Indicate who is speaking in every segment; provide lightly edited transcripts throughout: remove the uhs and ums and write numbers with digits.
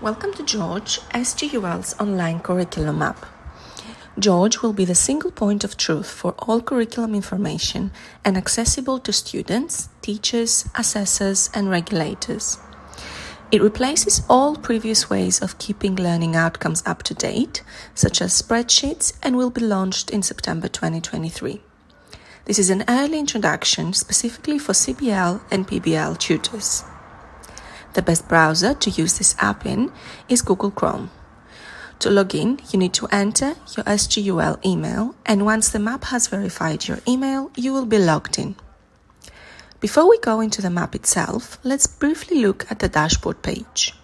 Speaker 1: Welcome to George, SGUL's online curriculum app. George will be the single point of truth for all curriculum information and accessible to students, teachers, assessors, and regulators. It replaces all previous ways of keeping learning outcomes up to date, such as spreadsheets, and will be launched in September 2023. This is an early introduction specifically for CBL and PBL tutors. The best browser to use this app in is Google Chrome. To log in, you need to enter your SGUL email, and once the map has verified your email, you will be logged in. Before we go into the map itself, let's briefly look at the dashboard page.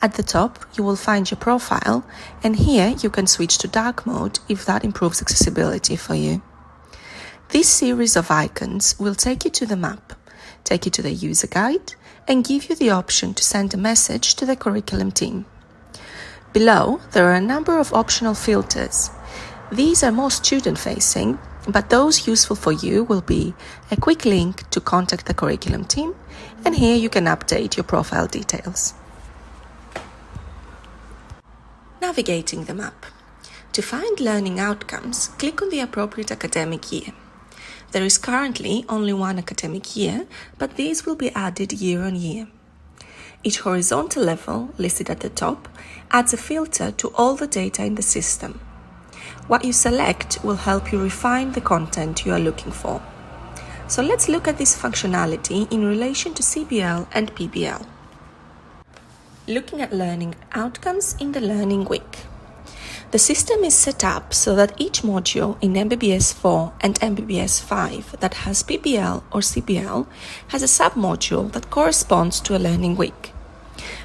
Speaker 1: At the top, you will find your profile, and here you can switch to dark mode if that improves accessibility for you. This series of icons will take you to the map, take you to the user guide, and give you the option to send a message to the curriculum team. Below, there are a number of optional filters. These are more student-facing, but those useful for you will be a quick link to contact the curriculum team, and here you can update your profile details. Navigating the map. To find learning outcomes, click on the appropriate academic year. There is currently only one academic year, but these will be added year on year. Each horizontal level, listed at the top, adds a filter to all the data in the system. What you select will help you refine the content you are looking for. So let's look at this functionality in relation to CBL and PBL. Looking at learning outcomes in the learning week. The system is set up so that each module in MBBS 4 and MBBS 5 that has PBL or CBL has a submodule that corresponds to a learning week.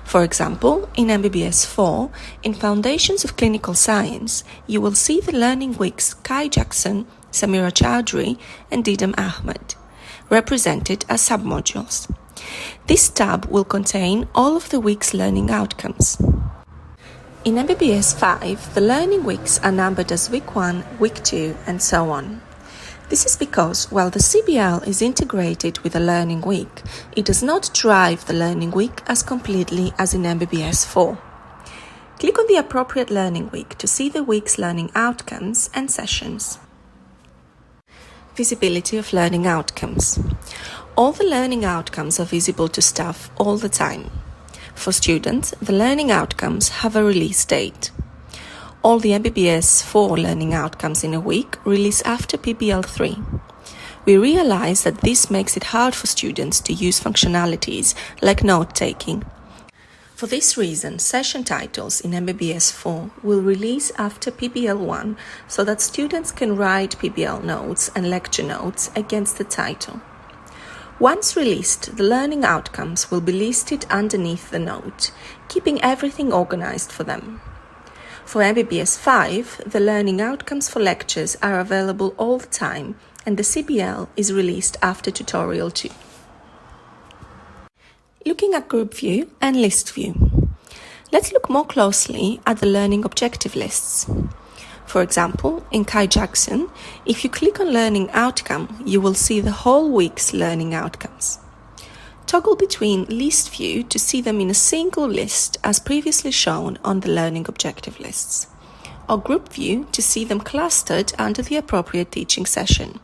Speaker 1: For example, in MBBS 4, in Foundations of Clinical Science, you will see the learning weeks Kai Jackson, Samira Chowdhury, and Didam Ahmed, represented as submodules. This tab will contain all of the week's learning outcomes. In MBBS 5, the learning weeks are numbered as Week 1, Week 2, and so on. This is because while the CBL is integrated with the learning week, it does not drive the learning week as completely as in MBBS 4. Click on the appropriate learning week to see the week's learning outcomes and sessions. Visibility of learning outcomes. All the learning outcomes are visible to staff all the time. For students, the learning outcomes have a release date. All the MBBS 4 learning outcomes in a week release after PBL 3. We realize that this makes it hard for students to use functionalities like note-taking. For this reason, session titles in MBBS 4 will release after PBL 1 so that students can write PBL notes and lecture notes against the title. Once released, the learning outcomes will be listed underneath the note, keeping everything organized for them. For MBBS 5, the learning outcomes for lectures are available all the time, and the CBL is released after tutorial 2. Looking at group view and list view. Let's look more closely at the learning objective lists. For example, in Kai Jackson, if you click on Learning Outcome, you will see the whole week's learning outcomes. Toggle between List View to see them in a single list as previously shown on the Learning Objective lists, or Group View to see them clustered under the appropriate teaching session.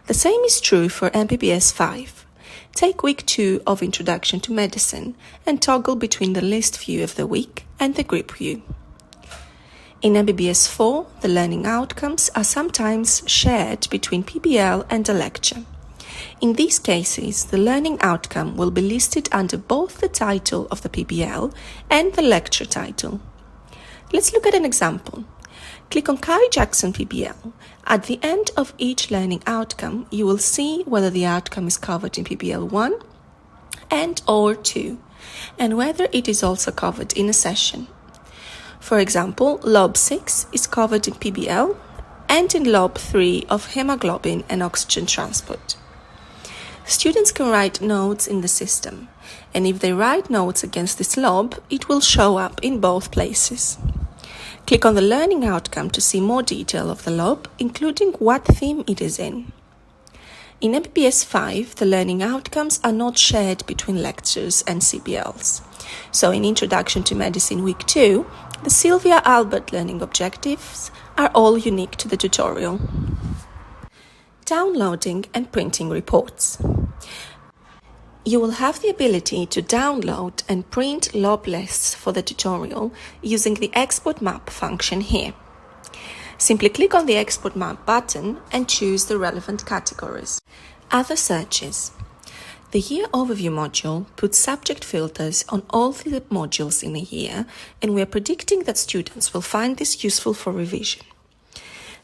Speaker 1: The same is true for MBBS 5. Take Week 2 of Introduction to Medicine and toggle between the List View of the week and the Group View. In MBBS 4, the learning outcomes are sometimes shared between PBL and a lecture. In these cases, the learning outcome will be listed under both the title of the PBL and the lecture title. Let's look at an example. Click on Kai Jackson PBL. At the end of each learning outcome, you will see whether the outcome is covered in PBL 1 and/or 2, and whether it is also covered in a session. For example, Lob 6 is covered in PBL and in Lob 3 of hemoglobin and oxygen transport. Students can write notes in the system, and if they write notes against this lob, it will show up in both places. Click on the learning outcome to see more detail of the lob, including what theme it is in. In MBBS 5, the learning outcomes are not shared between lectures and CBLs. So in Introduction to Medicine Week 2, the Sylvia Albert learning objectives are all unique to the tutorial. Downloading and printing reports. You will have the ability to download and print lab lists for the tutorial using the Export Map function here. Simply click on the Export Map button and choose the relevant categories. Other searches. The Year Overview module puts subject filters on all the modules in a year, and we are predicting that students will find this useful for revision.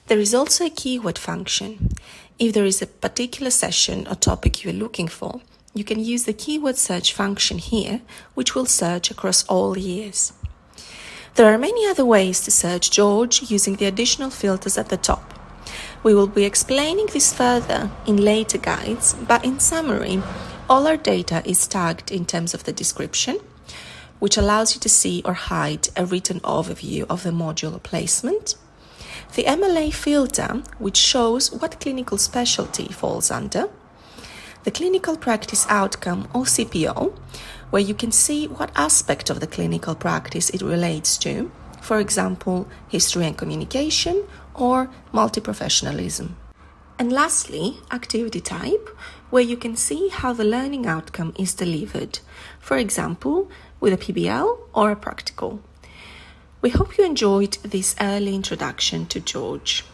Speaker 1: There is also a keyword function. If there is a particular session or topic you are looking for, you can use the keyword search function here, which will search across all years. There are many other ways to search George using the additional filters at the top. We will be explaining this further in later guides, but in summary, all our data is tagged in terms of the description, which allows you to see or hide a written overview of the module or placement. The MLA filter, which shows what clinical specialty falls under. The clinical practice outcome, or CPO, where you can see what aspect of the clinical practice it relates to, for example, history and communication or multi-professionalism. And lastly, activity type, where you can see how the learning outcome is delivered, for example, with a PBL or a practical. We hope you enjoyed this early introduction to George.